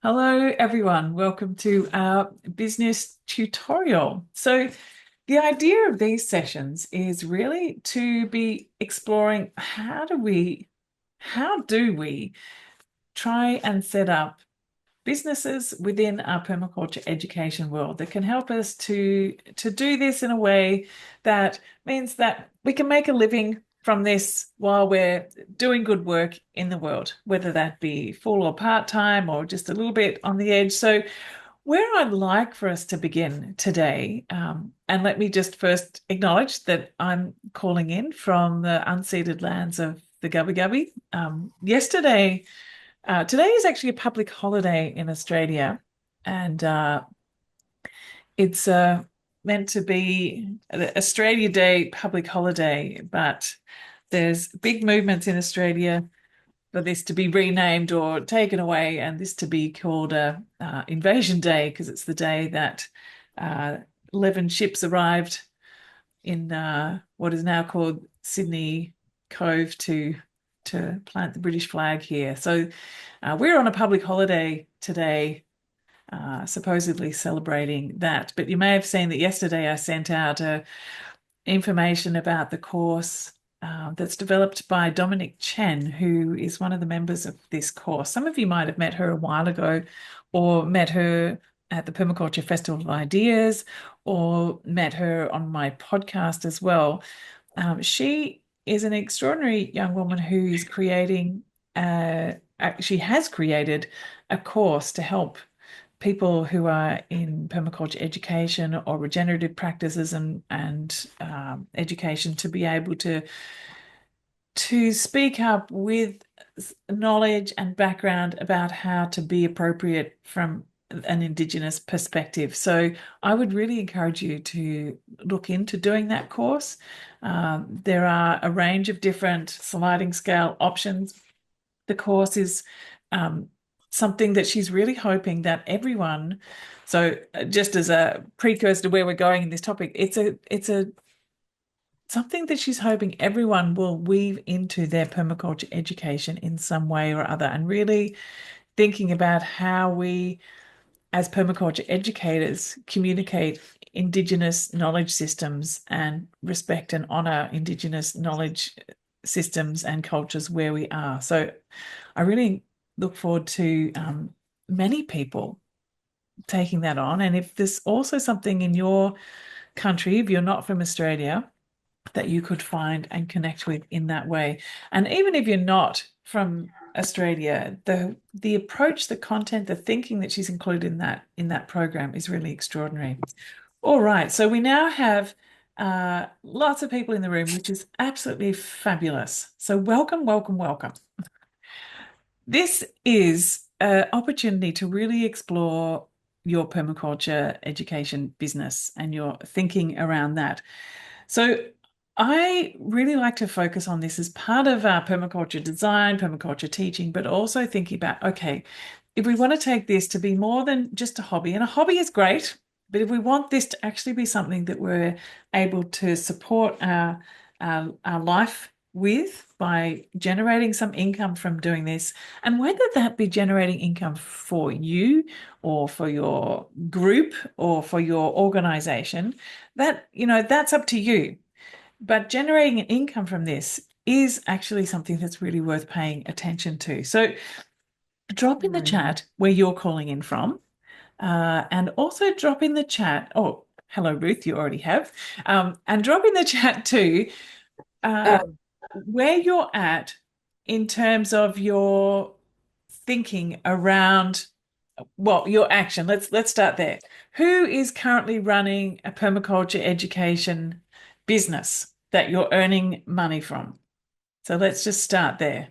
Hello, everyone. Welcome to our business tutorial. So, the idea of these sessions is really to be exploring how do we try and set up businesses within our permaculture education world that can help us to do this in a way that means that we can make a living from this while we're doing good work in the world, whether that be full or part-time or just a little bit on the edge. So where I'd like for us to begin today, and let me just first acknowledge that I'm calling in from the unceded lands of the Gubbi Gubbi. Today is actually a public holiday in Australia, and it's meant to be the Australia Day public holiday, but there's big movements in Australia for this to be renamed or taken away, and this to be called a Invasion Day because it's the day that uh, 11 ships arrived in what is now called Sydney Cove to plant the British flag here. So we're on a public holiday today, supposedly celebrating that. But you may have seen that yesterday I sent out information about the course that's developed by Dominic Chen, who is one of the members of this course. Some of you might have met her a while ago or met her at the Permaculture Festival of Ideas or met her on my podcast as well. She is an extraordinary young woman who is she has created a course to help people who are in permaculture education or regenerative practices and education to be able to speak up with knowledge and background about how to be appropriate from an Indigenous perspective. So I would really encourage you to look into doing that course. There are a range of different sliding scale options. The course is something that she's really hoping that everyone, so just as a precursor to where we're going in this topic, it's a something that she's hoping everyone will weave into their permaculture education in some way or other, and really thinking about how we, as permaculture educators, communicate Indigenous knowledge systems and respect and honor Indigenous knowledge systems and cultures where we are. So I really look forward to many people taking that on. And if there's also something in your country, if you're not from Australia, that you could find and connect with in that way. And even if you're not from Australia, the approach, the content, the thinking that she's included in that program is really extraordinary. All right, so we now have lots of people in the room, which is absolutely fabulous. So welcome, welcome, welcome. This is an opportunity to really explore your permaculture education business and your thinking around that. So I really like to focus on this as part of our permaculture design, permaculture teaching, but also thinking about, okay, if we want to take this to be more than just a hobby, and a hobby is great, but if we want this to actually be something that we're able to support our life with by generating some income from doing this, and whether that be generating income for you or for your group or for your organization, that's up to you. But generating an income from this is actually something that's really worth paying attention to. So drop in the chat where you're calling in from, and also drop in the chat. Oh, hello, Ruth, you already have. And drop in the chat too, where you're at in terms of your thinking around, well, your action. Let's start there. Who is currently running a permaculture education business that you're earning money from? So let's just start there.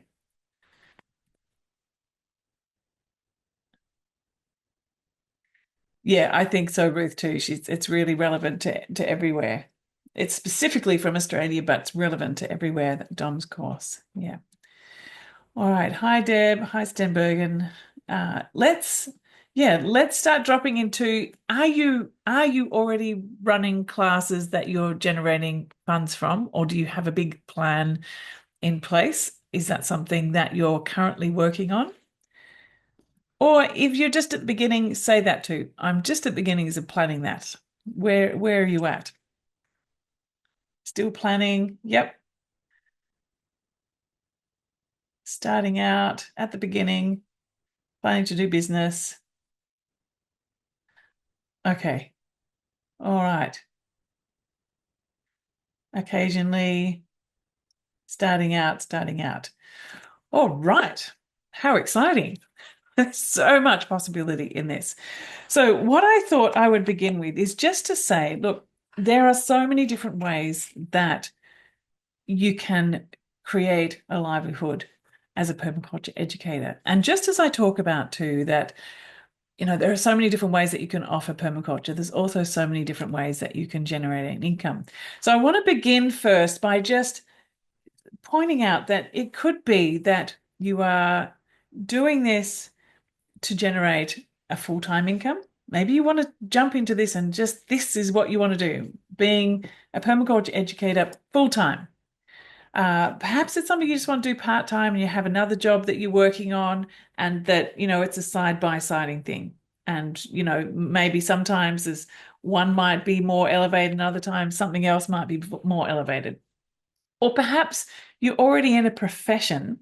Yeah, I think so, Ruth, too. It's really relevant to everywhere. It's specifically from Australia, but it's relevant to everywhere, that Dom's course. Yeah. All right. Hi, Deb. Hi, Stenbergen. Let's start dropping into, are you already running classes that you're generating funds from, or do you have a big plan in place? Is that something that you're currently working on? Or if you're just at the beginning, say that too. I'm just at the beginnings of planning that. Where are you at? Still planning? Yep. Starting out at the beginning, planning to do business. Okay. All right. Occasionally starting out, starting out. All right. How exciting. There's so much possibility in this. So, what I thought I would begin with is just to say, look, there are so many different ways that you can create a livelihood as a permaculture educator. And just as I talk about too, that there are so many different ways that you can offer permaculture. There's also so many different ways that you can generate an income. So I want to begin first by just pointing out that it could be that you are doing this to generate a full-time income. Maybe you want to jump into this and just this is what you want to do, being a permaculture educator full-time. Perhaps it's something you just want to do part-time and you have another job that you're working on and that, it's a side-by-siding thing. And, maybe sometimes there's one might be more elevated and other times something else might be more elevated. Or perhaps you're already in a profession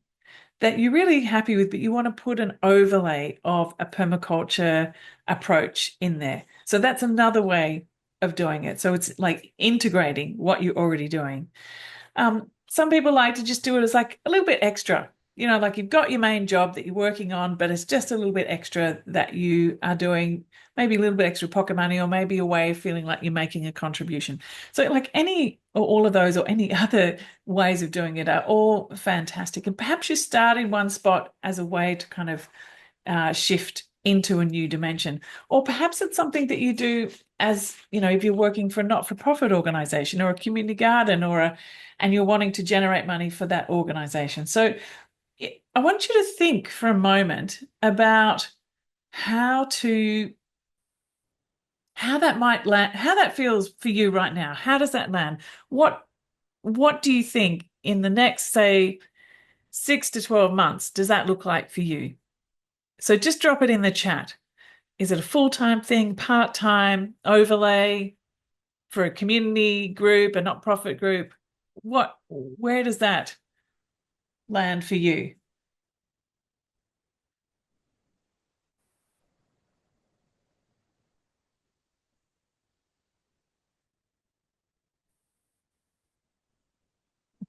that you're really happy with, but you want to put an overlay of a permaculture approach in there. So that's another way of doing it. So it's like integrating what you're already doing. Some people like to just do it as like a little bit extra. Like you've got your main job that you're working on, but it's just a little bit extra that you are doing, maybe a little bit extra pocket money, or maybe a way of feeling like you're making a contribution. So, like any or all of those or any other ways of doing it are all fantastic. And perhaps you start in one spot as a way to kind of shift into a new dimension. Or perhaps it's something that you do as, if you're working for a not-for-profit organization or a community garden and you're wanting to generate money for that organization. So I want you to think for a moment about how that might land, how that feels for you right now. How does that land? What do you think in the next, say, 6 to 12 months, does that look like for you? So just drop it in the chat. Is it a full-time thing, part-time, overlay for a community group, a not-profit group? Where does that land for you?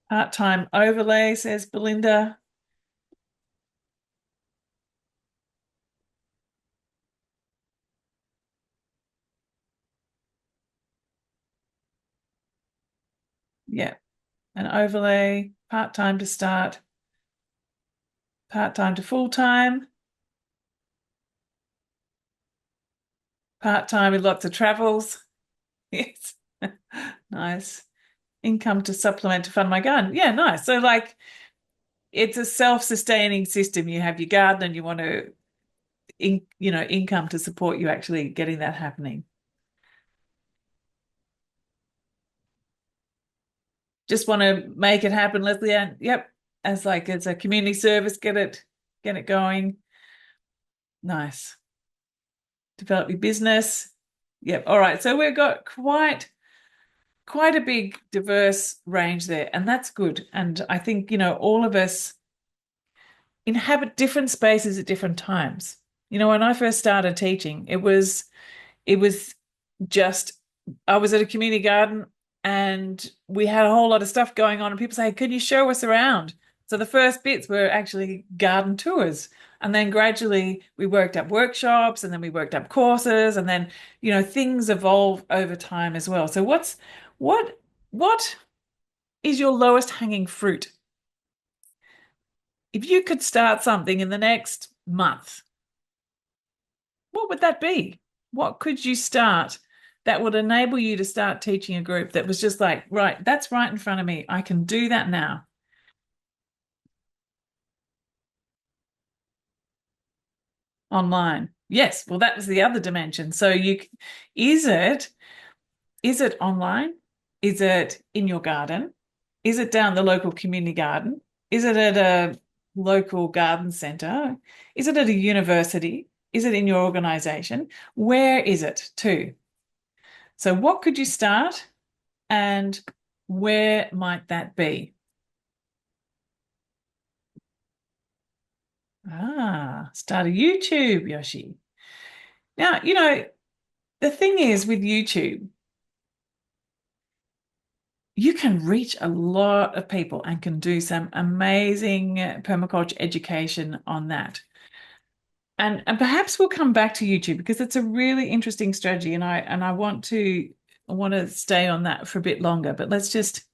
Part-time overlay, says Belinda. Yeah, an overlay, part-time to start, part-time to full-time, part-time with lots of travels. Yes. Nice. Income to supplement to fund my garden. Yeah, nice. So like it's a self-sustaining system. You have your garden and you want to income to support you actually getting that happening. Just want to make it happen, Leslie Ann. Yep. As like it's a community service, get it going. Nice. Develop your business. Yep. All right. So we've got quite a big diverse range there, and that's good. And I think, all of us inhabit different spaces at different times. When I first started teaching, it was just I was at a community garden and we had a whole lot of stuff going on and people say, can you show us around? So the first bits were actually garden tours. And then gradually we worked up workshops and then we worked up courses and then, things evolve over time as well. So what is your lowest hanging fruit? If you could start something in the next month, what would that be? What could you start that would enable you to start teaching a group that was just like, right, that's right in front of me. I can do that now. Online. Yes, well, that was the other dimension. So is it online? Is it in your garden? Is it down the local community garden? Is it at a local garden centre? Is it at a university? Is it in your organization? Where is it too? So, what could you start and where might that be? Start a YouTube, Yoshi. Now, the thing is with YouTube, you can reach a lot of people and can do some amazing permaculture education on that. And perhaps we'll come back to YouTube because it's a really interesting strategy, and I want to stay on that for a bit longer. But let's just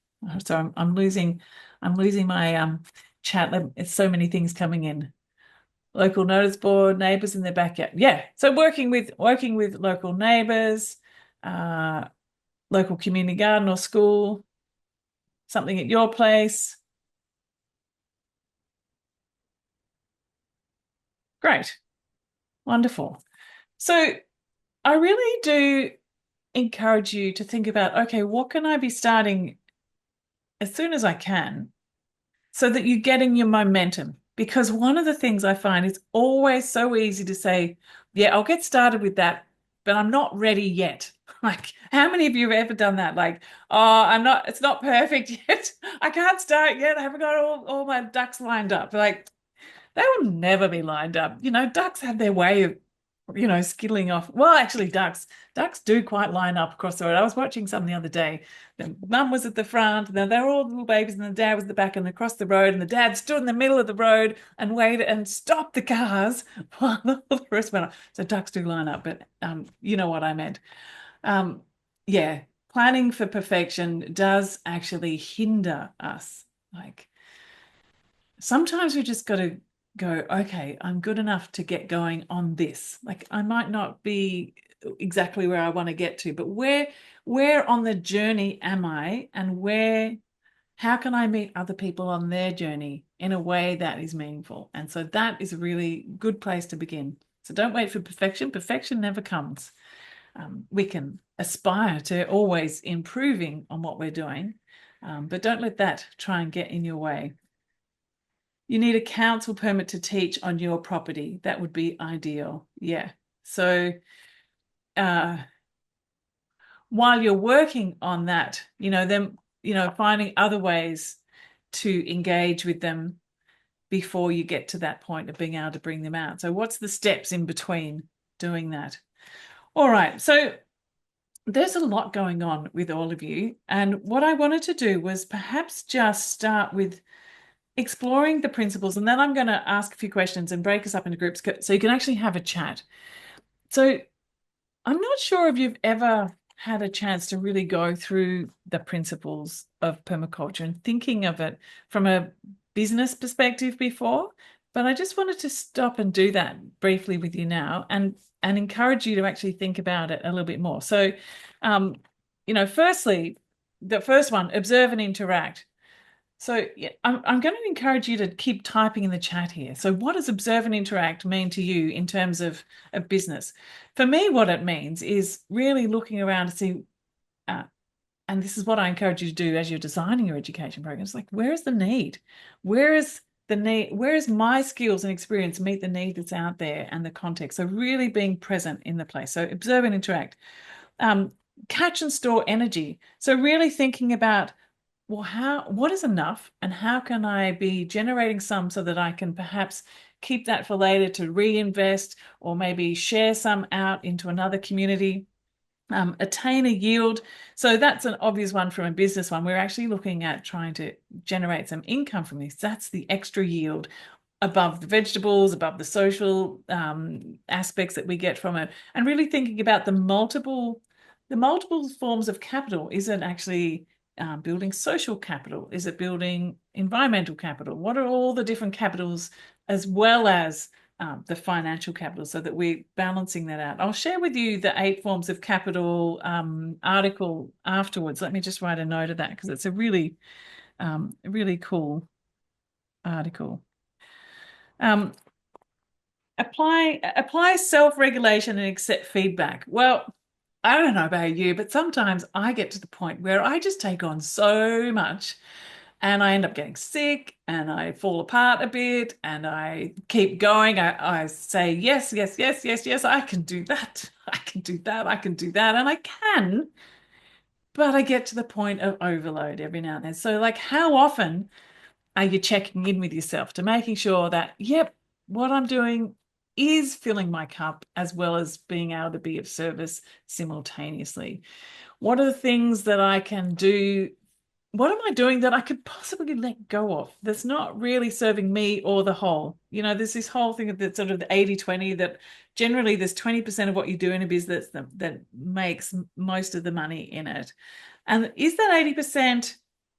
so I'm losing my chat. It's so many things coming in. Local notice board, neighbors in their backyard. Yeah. So working with local neighbors, uh, local community garden or school, something at your place. Great. Wonderful. So I really do encourage you to think about, okay, what can I be starting as soon as I can so that you're getting your momentum? Because one of the things I find is always so easy to say, yeah, I'll get started with that, but I'm not ready yet. Like, how many of you have ever done that? Like, oh, it's not perfect yet. I can't start yet. I haven't got all my ducks lined up. Like, they will never be lined up. Ducks have their way of, skidding off. Well, actually, ducks do quite line up across the road. I was watching some the other day. The mum was at the front, and then they were all little babies, and the dad was at the back and across the road, and the dad stood in the middle of the road and waited and stopped the cars while the rest went on. So ducks do line up, but you know what I meant. Um, yeah, planning for perfection does actually hinder us. Like, sometimes we just got to go, okay, I'm good enough to get going on this. Like, I might not be exactly where I want to get to, but where on the journey am I, and how can I meet other people on their journey in a way that is meaningful? And so that is a really good place to begin. So don't wait for perfection. Perfection never comes. We can aspire to always improving on what we're doing, but don't let that try and get in your way. You need a council permit to teach on your property. That would be ideal. Yeah. So uh, while you're working on that, finding other ways to engage with them before you get to that point of being able to bring them out. So what's the steps in between doing that? All right. So there's a lot going on with all of you. And what I wanted to do was perhaps just start with exploring the principles, and then I'm going to ask a few questions and break us up into groups so you can actually have a chat. So I'm not sure if you've ever had a chance to really go through the principles of permaculture and thinking of it from a business perspective before, but I just wanted to stop and do that briefly with you now and encourage you to actually think about it a little bit more. So, firstly, the first one, observe and interact. So yeah, I'm going to encourage you to keep typing in the chat here. So what does observe and interact mean to you in terms of a business? For me, what it means is really looking around to see, uh, and this is what I encourage you to do as you're designing your education program. It's like, where is the need? Where is the need? Where is my skills and experience meet the need that's out there and the context? So really being present in the place. So observe and interact. Catch and store energy. So really thinking about, well, what is enough, and how can I be generating some so that I can perhaps keep that for later to reinvest, or maybe share some out into another community? Attain a yield. So that's an obvious one from a business one. We're actually looking at trying to generate some income from this. That's the extra yield above the vegetables, above the social aspects that we get from it, and really thinking about the multiple forms of capital. Is it actually building social capital? Is it building environmental capital? What are all the different capitals, as well as the financial capital, so that we're balancing that out? I'll share with you the 8 forms of capital article afterwards. Let me just write a note of that because it's a really cool article. Apply self-regulation and accept feedback. Well, I don't know about you, but sometimes I get to the point where I just take on so much And I end up getting sick and I fall apart a bit and I keep going. I say, yes, yes, yes, yes, yes, I can do that. I can do that. I can do that. And I can, but I get to the point of overload every now and then. So, like, how often are you checking in with yourself to making sure that, yep, what I'm doing is filling my cup as well as being able to be of service simultaneously? What are the things that I can do? What am I doing that I could possibly let go of that's not really serving me or the whole? There's this whole thing of that sort of the 80-20, that generally there's 20% of what you do in a business that makes most of the money in it. And is that 80%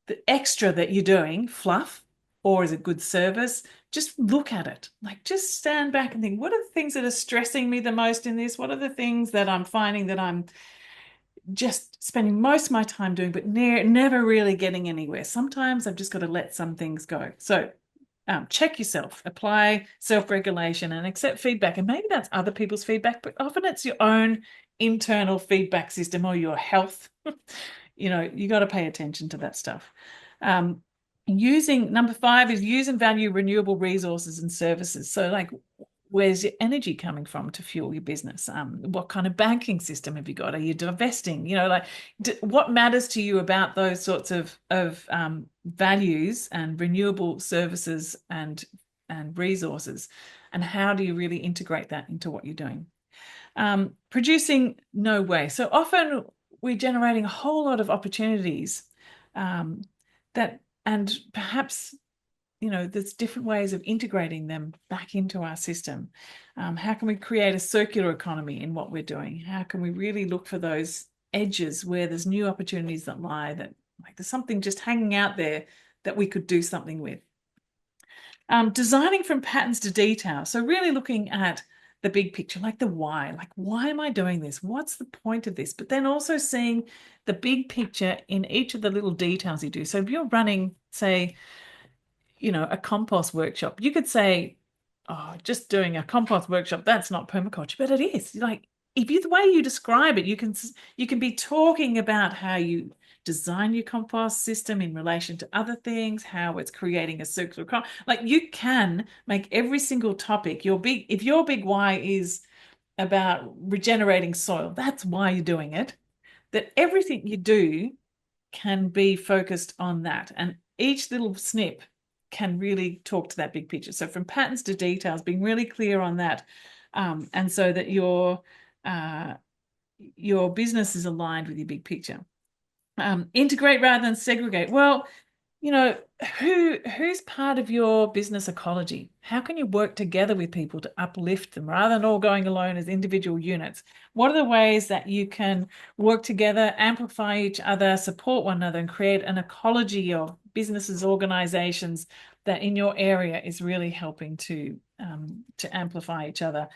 the extra that you're doing fluff, or is it good service? Just look at it. Like, just stand back and think, what are the things that are stressing me the most in this? What are the things that I'm finding that I'm just spending most of my time doing, but never really getting anywhere? Sometimes I've just got to let some things go. So check yourself, apply self-regulation, and accept feedback. And maybe that's other people's feedback, but often it's your own internal feedback system or your health. You got to pay attention to that stuff. Number 5 is use and value renewable resources and services. So, like, where's your energy coming from to fuel your business? What kind of banking system have you got? Are you divesting? What matters to you about those sorts of values and renewable services and resources, and how do you really integrate that into what you're doing? Producing no waste. So often we're generating a whole lot of opportunities and perhaps there's different ways of integrating them back into our system. How can we create a circular economy in what we're doing? How can we really look for those edges where there's new opportunities that lie, that like there's something just hanging out there that we could do something with? Designing from patterns to detail. So really looking at the big picture, like the why, like, why am I doing this? What's the point of this? But then also seeing the big picture in each of the little details you do. So if you're running, say, a compost workshop, you could say, oh, just doing a compost workshop, that's not permaculture, but it is. Like, the way you describe it, you can be talking about how you design your compost system in relation to other things, how it's creating a circular economy. Like, you can make every single topic if your big why is about regenerating soil, that's why you're doing it. That everything you do can be focused on that, and each little snip can really talk to that big picture. So from patterns to details, being really clear on that, and so that your business is aligned with your big picture. Integrate rather than segregate. Well, who's part of your business ecology? How can you work together with people to uplift them rather than all going alone as individual units? What are the ways that you can work together, amplify each other, support one another, and create an ecology of businesses, organizations that in your area is really helping to amplify each other?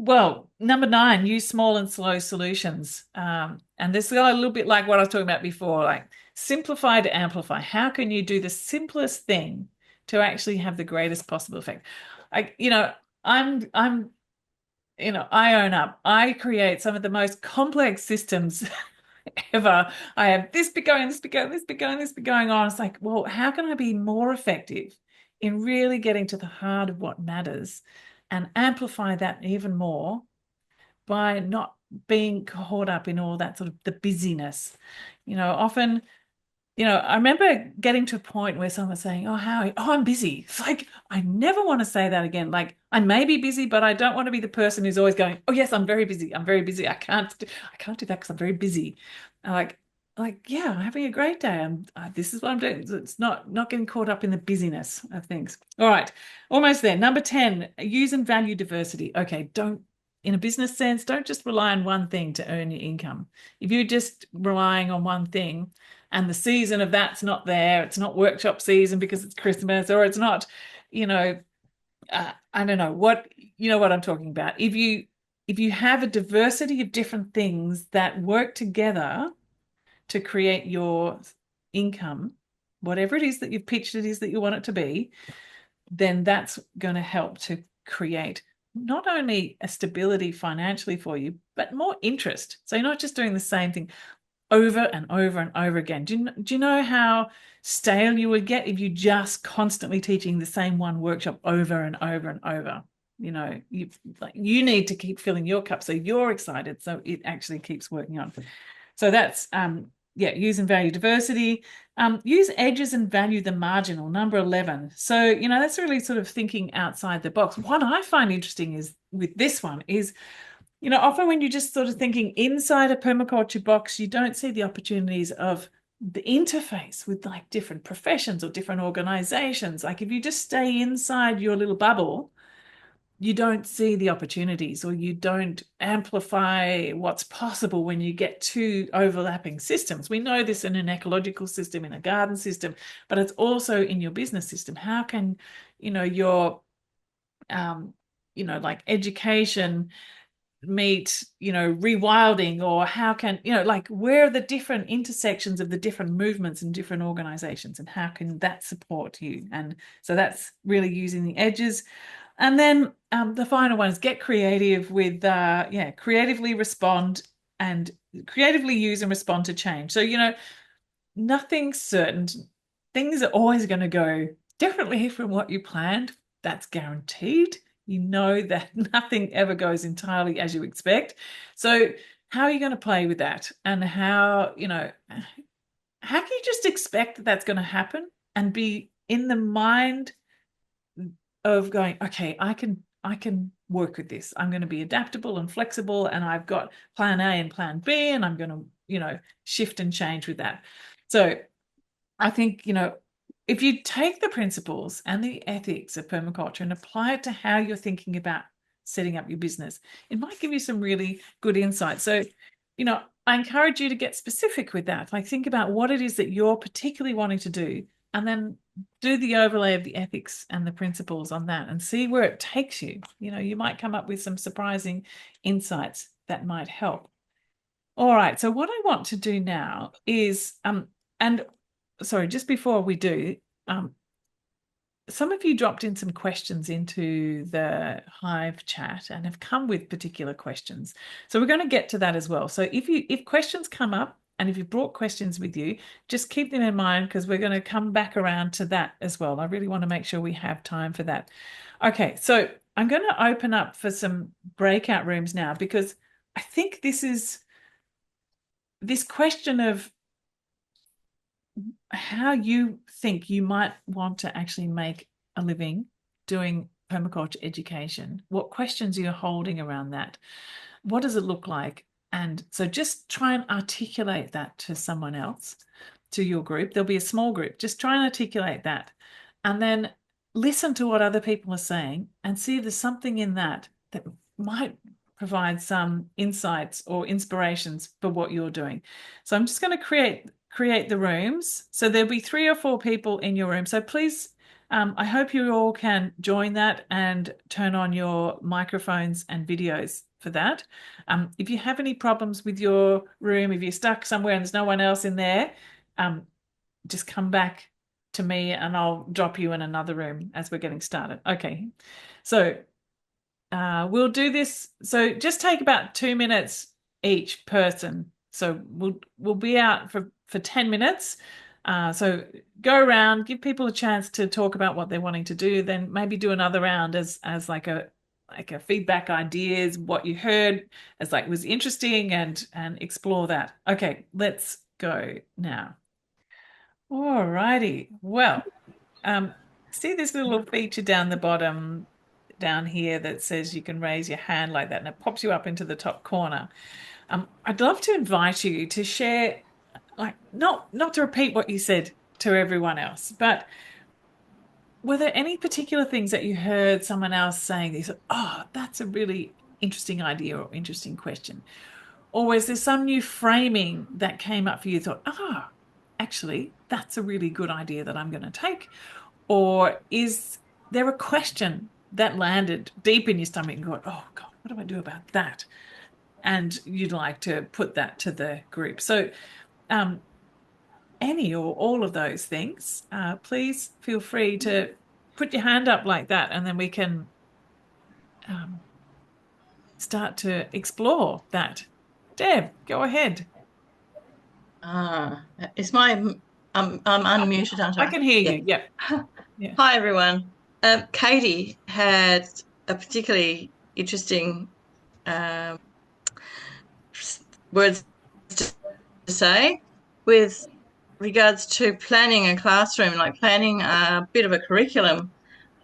Well, number 9, use small and slow solutions. And this is a little bit like what I was talking about before, like simplify to amplify. How can you do the simplest thing to actually have the greatest possible effect? I own up. I create some of the most complex systems ever. I have this bit going, this bit going, this bit going, this bit going on. It's like, well, how can I be more effective in really getting to the heart of what matters and amplify that even more by not being caught up in all that sort of the busyness? Often, I remember getting to a point where someone was saying, oh, Howie, oh, I'm busy. It's like, I never want to say that again. Like, I may be busy, but I don't want to be the person who's always going, oh, yes, I'm very busy. I'm very busy. I can't do that because I'm very busy. And yeah, I'm having a great day. This is what I'm doing. It's not getting caught up in the busyness of things. All right, almost there. Number 10, use and value diversity. Okay, in a business sense, don't just rely on one thing to earn your income. If you're just relying on one thing, and the season of that's not there, it's not workshop season because it's Christmas, or it's not, I don't know what, what I'm talking about. If you have a diversity of different things that work together to create your income, whatever it is that you've pitched it is that you want it to be, then that's going to help to create not only a stability financially for you, but more interest. So you're not just doing the same thing. over and over and over again. Do you know how stale you would get if you just constantly teaching the same one workshop over and over and over? You need to keep filling your cup so you're excited, so it actually keeps working on. So that's yeah, use and value diversity. Use edges and value the marginal, number 11. So, that's really sort of thinking outside the box. What I find interesting is with this one is, often when you're just sort of thinking inside a permaculture box, you don't see the opportunities of the interface with like different professions or different organizations. Like if you just stay inside your little bubble, you don't see the opportunities, or you don't amplify what's possible when you get two overlapping systems. We know this in an ecological system, in a garden system, but it's also in your business system. How can, your, like education meet, rewilding, or how can, like where are the different intersections of the different movements and different organizations, and how can that support you? And so that's really using the edges. And then the final one is get creative with, creatively respond and creatively use and respond to change. So, nothing's certain. Things are always going to go differently from what you planned. That's guaranteed. You know that nothing ever goes entirely as you expect. So, how are you going to play with that? And how can you just expect that that's going to happen and be in the mind of going, okay, I can work with this. I'm going to be adaptable and flexible, and I've got plan A and plan B, and I'm going to, shift and change with that. So I think, if you take the principles and the ethics of permaculture and apply it to how you're thinking about setting up your business, it might give you some really good insight. So, I encourage you to get specific with that. Like think about what it is that you're particularly wanting to do, and then do the overlay of the ethics and the principles on that and see where it takes you. You might come up with some surprising insights that might help. All right. So what I want to do now is, and sorry, just before we do, some of you dropped in some questions into the Hive chat and have come with particular questions. So we're going to get to that as well. So if questions come up and if you've brought questions with you, just keep them in mind because we're going to come back around to that as well. I really want to make sure we have time for that. Okay, so I'm going to open up for some breakout rooms now because I think this question of how you think you might want to actually make a living doing permaculture education. What questions are you holding around that? What does it look like? And so just try and articulate that to someone else, to your group. There'll be a small group. Just try and articulate that. And then listen to what other people are saying and see if there's something in that that might provide some insights or inspirations for what you're doing. So I'm just going to create the rooms. So there'll be 3 or 4 people in your room. So please, I hope you all can join that and turn on your microphones and videos for that. If you have any problems with your room, if you're stuck somewhere and there's no one else in there, just come back to me and I'll drop you in another room as we're getting started. Okay, so we'll do this. So just take about 2 minutes each person. So we'll be out for 10 minutes. So go around, give people a chance to talk about what they're wanting to do, then maybe do another round as like a feedback ideas, what you heard as like was interesting and explore that. Okay, let's go now. All righty. Well, see this little feature down the bottom down here that says you can raise your hand like that and it pops you up into the top corner. I'd love to invite you to share, like not to repeat what you said to everyone else, but were there any particular things that you heard someone else saying that you thought, oh, that's a really interesting idea or interesting question? Or was there some new framing that came up for you, thought, oh, actually, that's a really good idea that I'm going to take? Or is there a question that landed deep in your stomach and going, oh, God, what do I do about that? And you'd like to put that to the group. So any or all of those things, please feel free to put your hand up like that and then we can start to explore that. Deb, go ahead. Is my I'm unmuted, aren't I I? can hear Yeah. you. Yeah. Yeah. Hi, everyone. Katie had a particularly interesting um, words to say with regards to planning a classroom, like planning a bit of a curriculum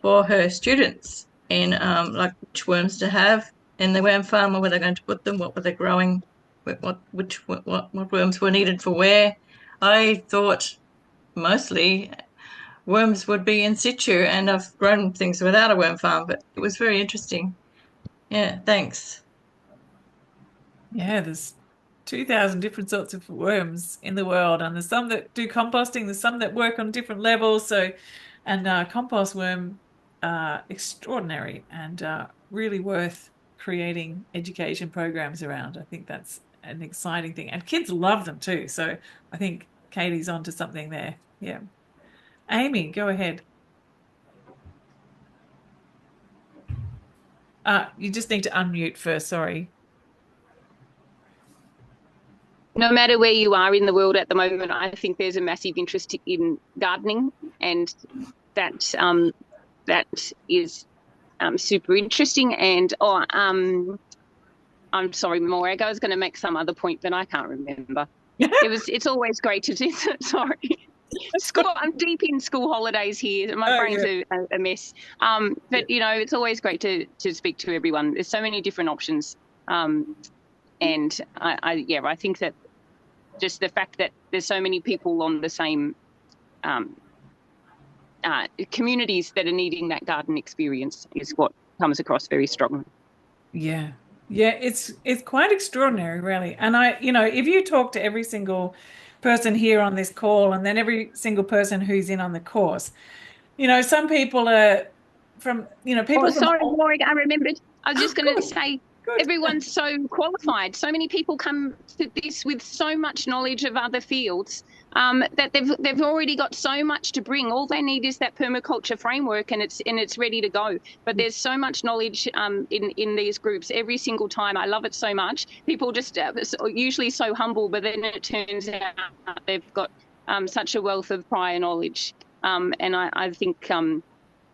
for her students in like which worms to have in the worm farm, or where they're going to put them, what were they growing, what worms were needed for where. I thought mostly worms would be in situ, and I've grown things without a worm farm, but it was very interesting. Yeah, thanks. Yeah, there's 2,000 different sorts of worms in the world, and there's some that do composting, there's some that work on different levels. So, and compost worm extraordinary and really worth creating education programs around. I think that's an exciting thing, and kids love them too. So, I think Katie's onto something there. Yeah. Amy, go ahead. You just need to unmute first. Sorry. No matter where you are in the world at the moment, I think there's a massive interest in gardening, and that that is super interesting. And I'm sorry, Morag, I was going to make some other point, but I can't remember. It's always great to do. Sorry, school. I'm deep in school holidays here. My Oh, brain's yeah. a mess. Yeah. But it's always great to speak to everyone. There's so many different options. And I think that just the fact that there's so many people on the same um, communities that are needing that garden experience is what comes across very strongly. Yeah. Yeah, it's quite extraordinary, really. And if you talk to every single person here on this call and then every single person who's in on the course, some people are Oh, people from sorry, all, Warwick, I remembered. I was oh, just going to good, say good. everyone's so qualified. So many people come to this with so much knowledge of other fields that they've already got so much to bring. All they need is that permaculture framework, and it's ready to go. But there's so much knowledge in these groups every single time. I love it so much. People just usually so humble, but then it turns out they've got such a wealth of prior knowledge. And I think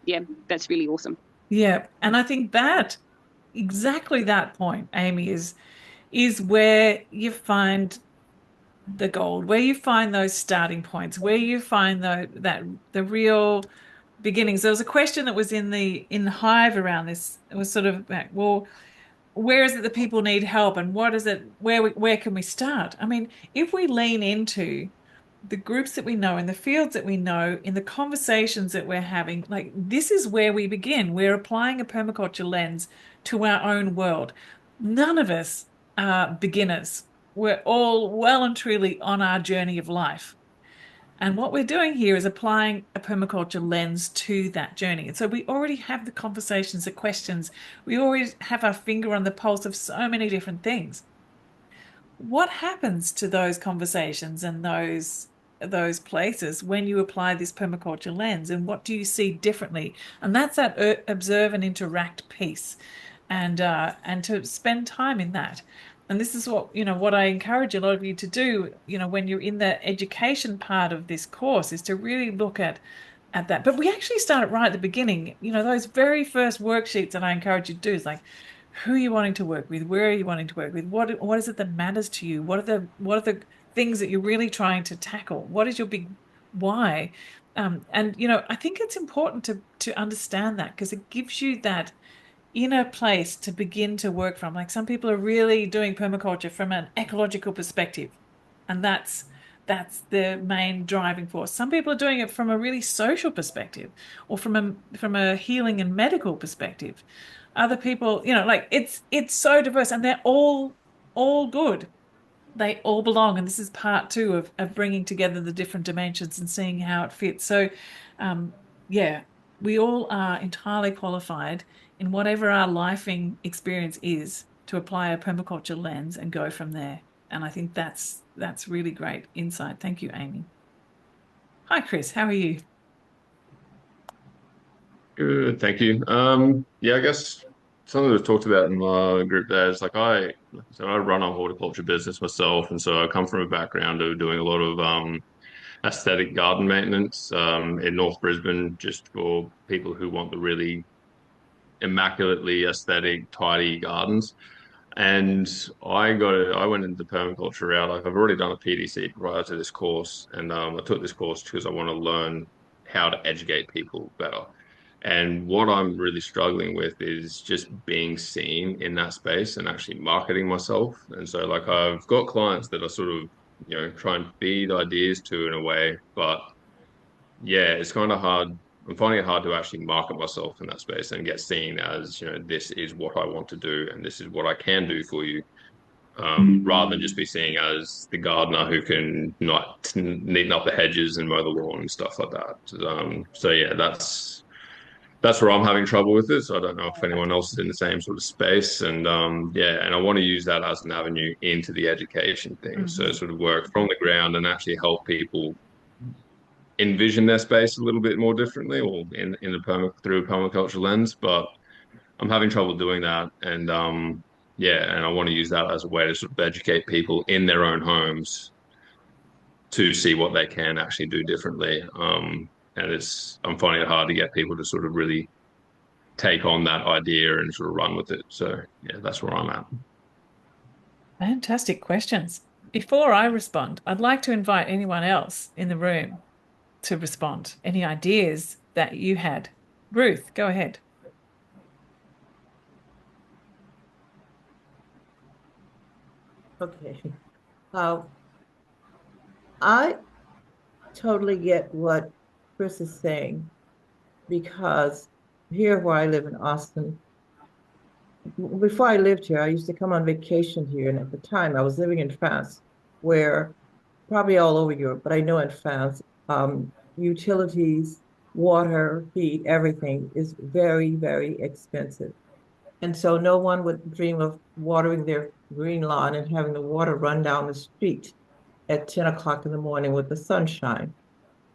yeah, that's really awesome. Yeah. And I think that exactly that point, Amy, is where you find the gold, where you find those starting points, where you find the real beginnings. There was a question that was in the Hive around this. It was sort of like, well, where is it that people need help, and what is it? Where can we start? I mean, if we lean into the groups that we know, in the fields that we know, in the conversations that we're having, like this is where we begin. We're applying a permaculture lens to our own world. None of us are beginners. We're all well and truly on our journey of life. And what we're doing here is applying a permaculture lens to that journey. And so we already have the conversations, the questions. We already have our finger on the pulse of so many different things. What happens to those conversations and those places when you apply this permaculture lens, and what do you see differently? And that's that observe and interact piece, and to spend time in that. And this is what I encourage a lot of you to do, when you're in the education part of this course, is to really look at that. But we actually start right at the beginning. Those very first worksheets that I encourage you to do is like, who are you wanting to work with? Where are you wanting to work with? What is it that matters to you? What are the things that you're really trying to tackle? What is your big why? And I think it's important to understand that, because it gives you that inner place to begin to work from. Like, some people are really doing permaculture from an ecological perspective, and that's the main driving force. Some people are doing it from a really social perspective, or from a healing and medical perspective. Other people, like, it's so diverse, and they're all good. They all belong, and this is part two of bringing together the different dimensions and seeing how it fits. So, um, yeah, we all are entirely qualified in whatever our lifing experience is to apply a permaculture lens and go from there. And I think that's really great insight. Thank you, Amy. Hi, Chris. How are you? Good, thank you. Yeah, I guess something that was talked about in my group there is like I run a horticulture business myself, and so I come from a background of doing a lot of aesthetic garden maintenance in North Brisbane, just for people who want the really immaculately aesthetic, tidy gardens. And I went into the permaculture route. Like I've already done a PDC prior to this course, and I took this course because I want to learn how to educate people better. And what I'm really struggling with is just being seen in that space and actually marketing myself. And so, like, I've got clients that are sort of, try and feed ideas to in a way, but yeah, it's kind of hard. I'm finding it hard to actually market myself in that space and get seen as, this is what I want to do and this is what I can do for you, rather than just be seen as the gardener who can not neaten up the hedges and mow the lawn and stuff like that. So yeah, that's where I'm having trouble with it. So I don't know if anyone else is in the same sort of space. And yeah, and I want to use that as an avenue into the education thing. So sort of work from the ground and actually help people envision their space a little bit more differently, or in through a permaculture lens. But I'm having trouble doing that, and yeah, and I want to use that as a way to sort of educate people in their own homes to see what they can actually do differently. And I'm finding it hard to get people to sort of really take on that idea and sort of run with it. So yeah, that's where I'm at. Fantastic questions. Before I respond, I'd like to invite anyone else in the room to respond. Any ideas that you had? Ruth, go ahead. Okay. I totally get what Chris is saying, because here where I live in Austin, before I lived here, I used to come on vacation here. And at the time, I was living in France, where probably all over Europe, but I know in France, utilities, water, heat, everything is very, very expensive. And so no one would dream of watering their green lawn and having the water run down the street at 10 o'clock in the morning with the sunshine,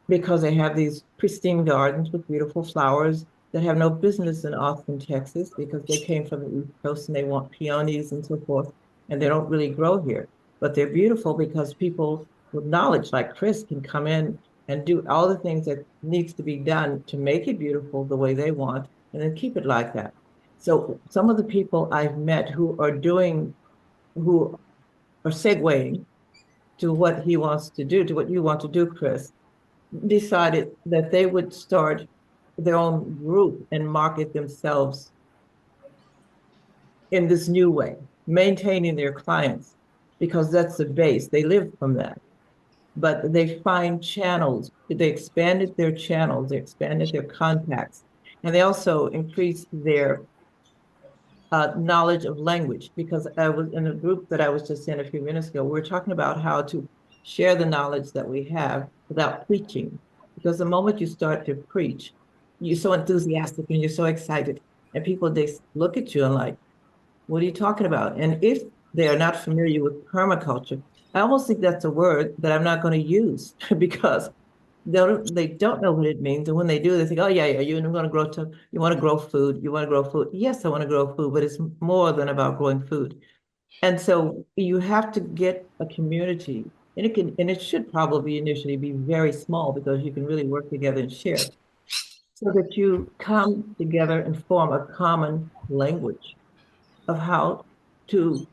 because they have these pristine gardens with beautiful flowers that have no business in Austin, Texas, because they came from the East Coast and they want peonies and so forth, and they don't really grow here. But they're beautiful because people with knowledge like Chris can come in and do all the things that needs to be done to make it beautiful the way they want, and then keep it like that. So some of the people I've met who are segueing to what he wants to do, to what you want to do, Chris, decided that they would start their own group and market themselves in this new way, maintaining their clients, because that's the base. They live from that. But they find channels. They expanded their channels, they expanded their contacts, and they also increased their knowledge of language, because I was in a group that I was just in a few minutes ago. We were talking about how to share the knowledge that we have without preaching. Because the moment you start to preach, you're so enthusiastic and you're so excited, and people, they look at you and like, what are you talking about? And if they are not familiar with permaculture, I almost think that's a word that I'm not going to use because they don't know what it means. And when they do, they think, oh, yeah, yeah, you want to grow food. You want to grow food. Yes, I want to grow food, but it's more than about growing food. And so you have to get a community, and it should probably initially be very small, because you can really work together and share, so that you come together and form a common language of to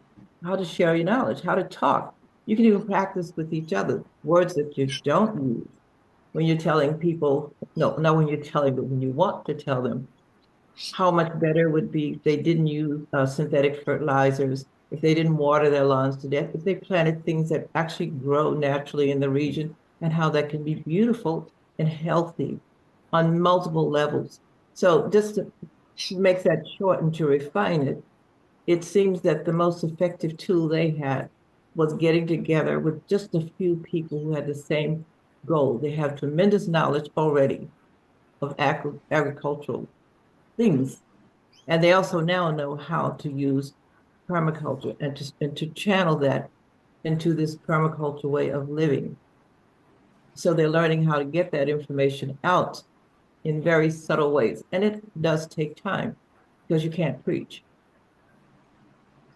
how to share your knowledge, how to talk. You can even practice with each other words that you don't use when you're telling people, no, not when you're telling, but when you want to tell them how much better it would be if they didn't use synthetic fertilizers, if they didn't water their lawns to death, if they planted things that actually grow naturally in the region, and how that can be beautiful and healthy on multiple levels. So just to make that short and to refine it, it seems that the most effective tool they had was getting together with just a few people who had the same goal. They have tremendous knowledge already of agricultural things. And they also now know how to use permaculture and to channel that into this permaculture way of living. So they're learning how to get that information out in very subtle ways. And it does take time, because you can't preach.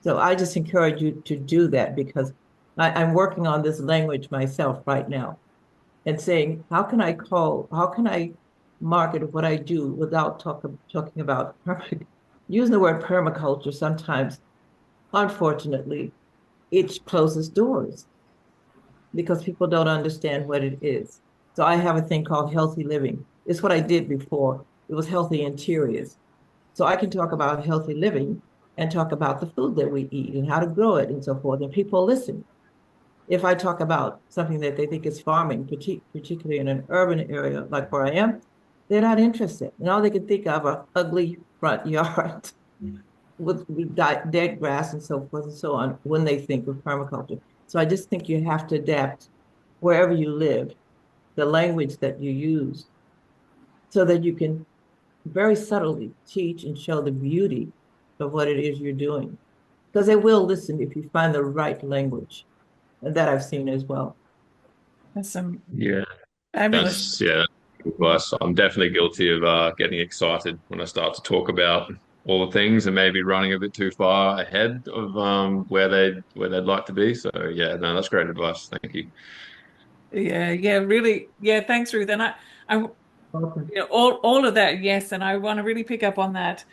So I just encourage you to do that because I'm working on this language myself right now and saying, how can I market what I do without talking about using the word permaculture sometimes, unfortunately, it closes doors because people don't understand what it is. So I have a thing called healthy living. It's what I did before. It was healthy interiors. So I can talk about healthy living and talk about the food that we eat and how to grow it and so forth. And people listen. If I talk about something that they think is farming, particularly in an urban area like where I am, they're not interested. And all they can think of are ugly front yard with dead grass and so forth and so on when they think of permaculture. So I just think you have to adapt wherever you live, the language that you use, so that you can very subtly teach and show the beauty of what it is you're doing. Because they will listen if you find the right language. And that I've seen as well. That's some Yeah, fabulous. that's yeah. Advice. I'm definitely guilty of getting excited when I start to talk about all the things and maybe running a bit too far ahead of where they'd like to be. So yeah, no, that's great advice. Thank you. Yeah, yeah, really. Yeah, thanks, Ruth. And I, Okay. all of that, yes. And I want to really pick up on that,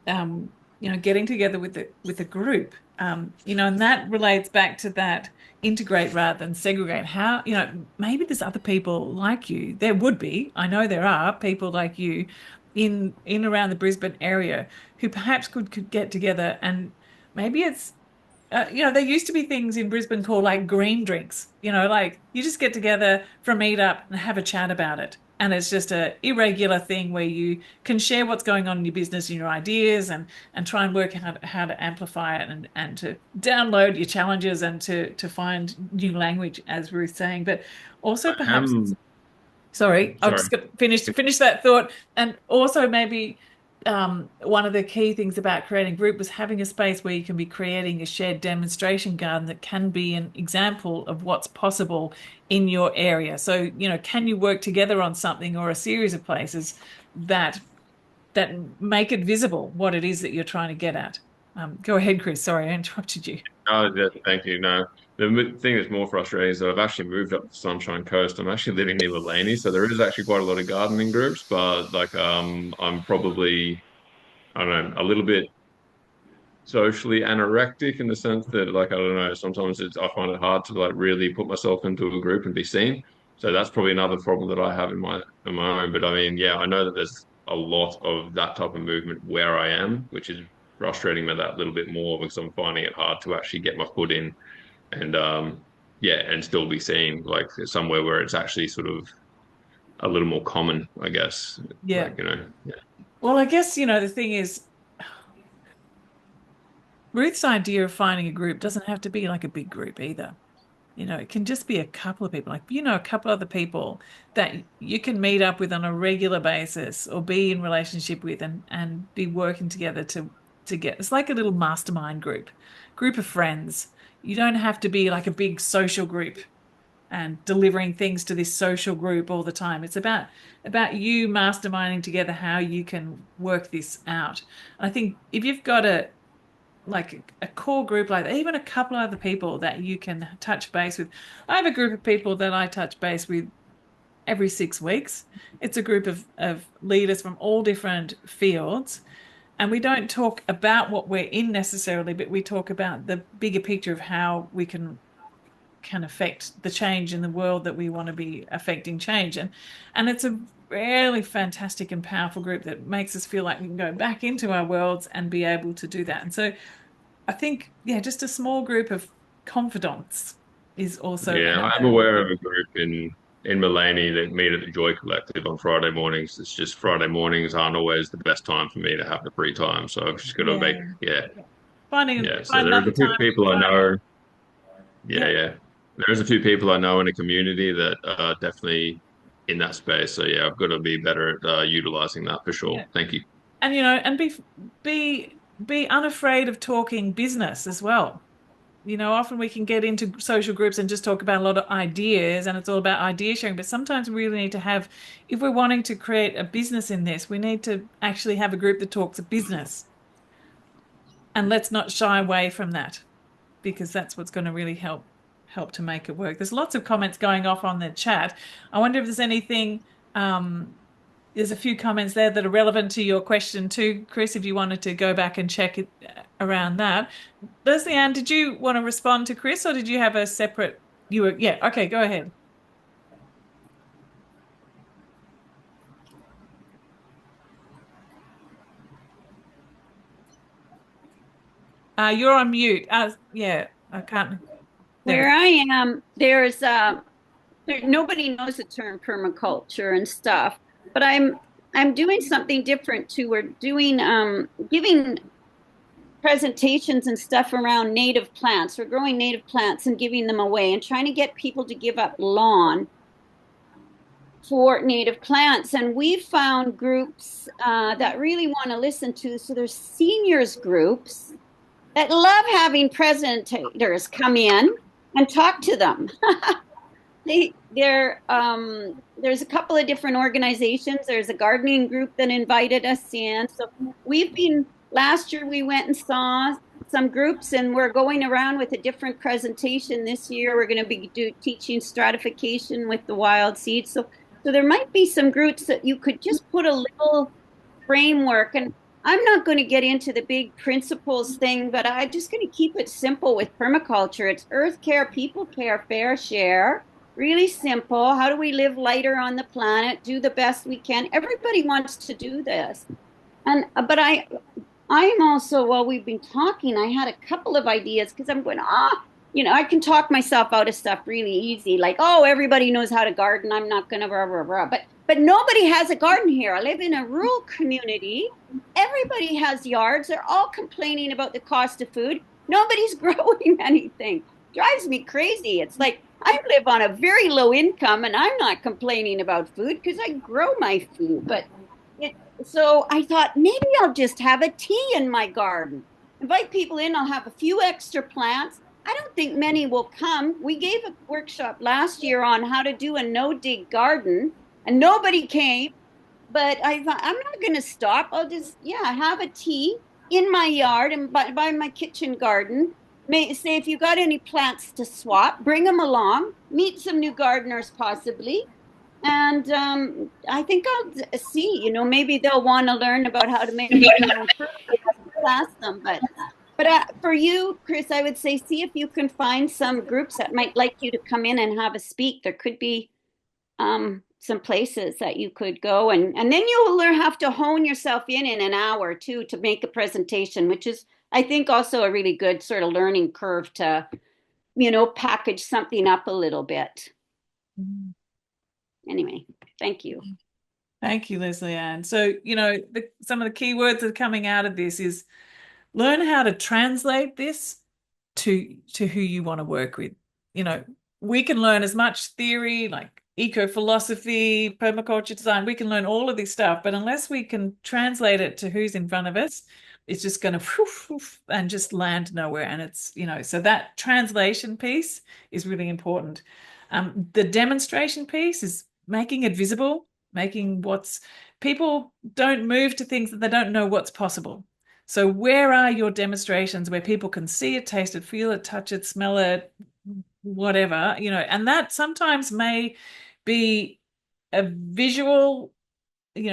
getting together with the group, and that relates back to that integrate rather than segregate. How, maybe there's other people like you. There would be. I know there are people like you in around the Brisbane area who perhaps could get together and maybe it's there used to be things in Brisbane called like green drinks, like you just get together for a meetup and have a chat about it. And it's just a irregular thing where you can share what's going on in your business and your ideas and try and work out how to amplify it and to download your challenges and to find new language, as Ruth's saying. But also I perhaps am sorry, I'll sorry. just finish that thought. And also maybe one of the key things about creating group was having a space where you can be creating a shared demonstration garden that can be an example of what's possible in your area. So, can you work together on something or a series of places that that make it visible what it is that you're trying to get at? Go ahead, Chris. Sorry, I interrupted you. Oh, yeah, thank you. No, thing that's more frustrating is that I've actually moved up the Sunshine Coast. I'm actually living near Laney, so there is actually quite a lot of gardening groups, but like I'm probably I don't know a little bit socially anorectic in the sense that like I don't know sometimes I find it hard to like really put myself into a group and be seen. So that's probably another problem that I have in my own. But I mean, yeah, I know that there's a lot of that type of movement where I am, which is frustrating me that little bit more because I'm finding it hard to actually get my foot in and yeah, and still be seen like somewhere where it's actually sort of a little more common, I guess. Yeah. Like, yeah. Well, I guess, the thing is, Ruth's idea of finding a group doesn't have to be like a big group either. It can just be a couple of people, like, a couple other people that you can meet up with on a regular basis or be in relationship with and be working together to get, it's like a little mastermind group of friends. You don't have to be like a big social group and delivering things to this social group all the time. It's about you masterminding together how you can work this out. And I think if you've got a core group like that, even a couple of other people that you can touch base with. I have a group of people that I touch base with every 6 weeks. It's a group of leaders from all different fields. And we don't talk about what we're in necessarily, but we talk about the bigger picture of how we can affect the change in the world that we want to be affecting change. And it's a really fantastic and powerful group that makes us feel like we can go back into our worlds and be able to do that. And so I think, yeah, just a small group of confidants is also Yeah, I'm aware of a group in Mullaney that meet at the Joy Collective on Friday mornings. It's just Friday mornings aren't always the best time for me to have the free time, so I've just got to make yeah, yeah, finding yeah. So find there's another a few time to people I find. know. Yeah, Yeah, yeah. There's a few people I know in a community that are definitely in that space. So yeah, I've got to be better at utilizing that for sure. yeah, Thank you. and and be unafraid of talking business as well. Often we can get into social groups and just talk about a lot of ideas, and it's all about idea sharing. But sometimes we really need to have, if we're wanting to create a business in this, we need to actually have a group that talks business. And let's not shy away from that, because that's what's going to really help to make it work. There's lots of comments going off on the chat. I wonder if there's anything, there's a few comments there that are relevant to your question too, Chris, if you wanted to go back and check it around that. Leslie Ann, did you want to respond to Chris, or did you have a separate, yeah, okay, go ahead. You're on mute. Yeah, I can't. Where I am, nobody knows the term permaculture and stuff, but I'm doing something different too. We're doing giving presentations and stuff around native plants. We're growing native plants and giving them away and trying to get people to give up lawn for native plants. And we found groups that really want to listen to. So there's seniors groups that love having presentators come in and talk to them. There's a couple of different organizations. There's a gardening group that invited us in. So last year we went and saw some groups, and we're going around with a different presentation this year. We're going to be teaching stratification with the wild seeds. So there might be some groups that you could just put a little framework, and I'm not going to get into the big principles thing, but I'm just going to keep it simple with permaculture. It's earth care, people care, fair share. Really simple. How do we live lighter on the planet? Do the best we can. Everybody wants to do this. But I'm also, while we've been talking, I had a couple of ideas, because I'm going, I can talk myself out of stuff really easy. Like, oh, everybody knows how to garden. I'm not going to blah, blah, blah. But nobody has a garden here. I live in a rural community. Everybody has yards. They're all complaining about the cost of food. Nobody's growing anything. Drives me crazy. It's like, I live on a very low income, and I'm not complaining about food because I grow my food. So I thought, maybe I'll just have a tea in my garden. Invite people in. I'll have a few extra plants. I don't think many will come. We gave a workshop last year on how to do a no-dig garden, and nobody came. But I thought, I'm not going to stop. I'll just, have a tea in my yard and by my kitchen garden. Say if you got any plants to swap, bring them along. Meet some new gardeners possibly. And I think I'll see, maybe they'll want to learn about how to make their own fruit. Ask them. But for you, Chris, I would say, see if you can find some groups that might like you to come in and have a speak. There could be some places that you could go, and then you'll have to hone yourself in an hour or two to make a presentation, which is, I think, also a really good sort of learning curve to, package something up a little bit. Anyway, thank you. Thank you, Leslie Ann. So, some of the key words that are coming out of this is learn how to translate this to who you want to work with. We can learn as much theory like eco-philosophy, permaculture design. We can learn all of this stuff, but unless we can translate it to who's in front of us, it's just going to and just land nowhere. And it's, so that translation piece is really important. The demonstration piece is making it visible, people don't move to things that they don't know what's possible. So where are your demonstrations where people can see it, taste it, feel it, touch it, smell it, whatever, and that sometimes may be a visual,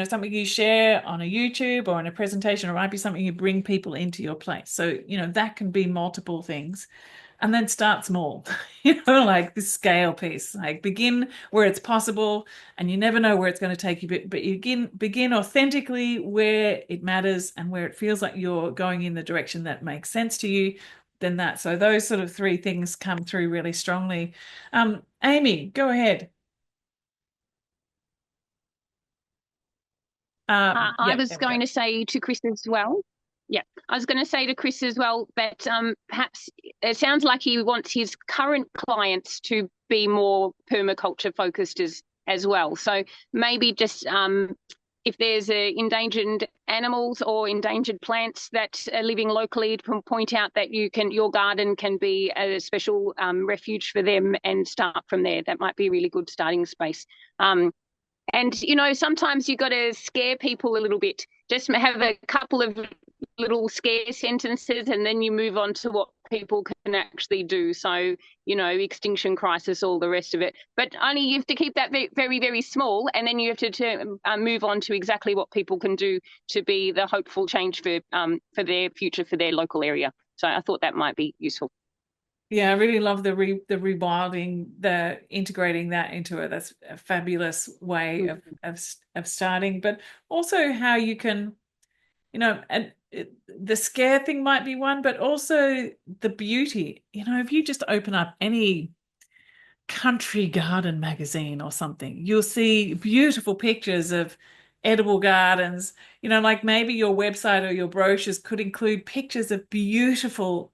something you share on a YouTube or in a presentation, or it might be something you bring people into your place. So, that can be multiple things. And then start small, like this scale piece, like begin where it's possible, and you never know where it's going to take you, but you begin authentically where it matters and where it feels like you're going in the direction that makes sense to you. Then that. So those sort of three things come through really strongly. Amy, go ahead. I was going to say to Chris as well. Yeah, I was going to say to Chris as well that perhaps it sounds like he wants his current clients to be more permaculture focused as well. So maybe just if there's endangered animals or endangered plants that are living locally, to point out that your garden can be a special refuge for them, and start from there. That might be a really good starting space. And sometimes you've got to scare people a little bit. Just have a couple of little scare sentences, and then you move on to what people can actually do. So, extinction crisis, all the rest of it. But only you have to keep that very, very, very small, and then you have to move on to exactly what people can do to be the hopeful change for their future, for their local area. So I thought that might be useful. Yeah, I really love the rewilding, the integrating that into it. That's a fabulous way of starting, but also how you can, and the scare thing might be one, but also the beauty. If you just open up any country garden magazine or something, you'll see beautiful pictures of edible gardens. Like maybe your website or your brochures could include pictures of beautiful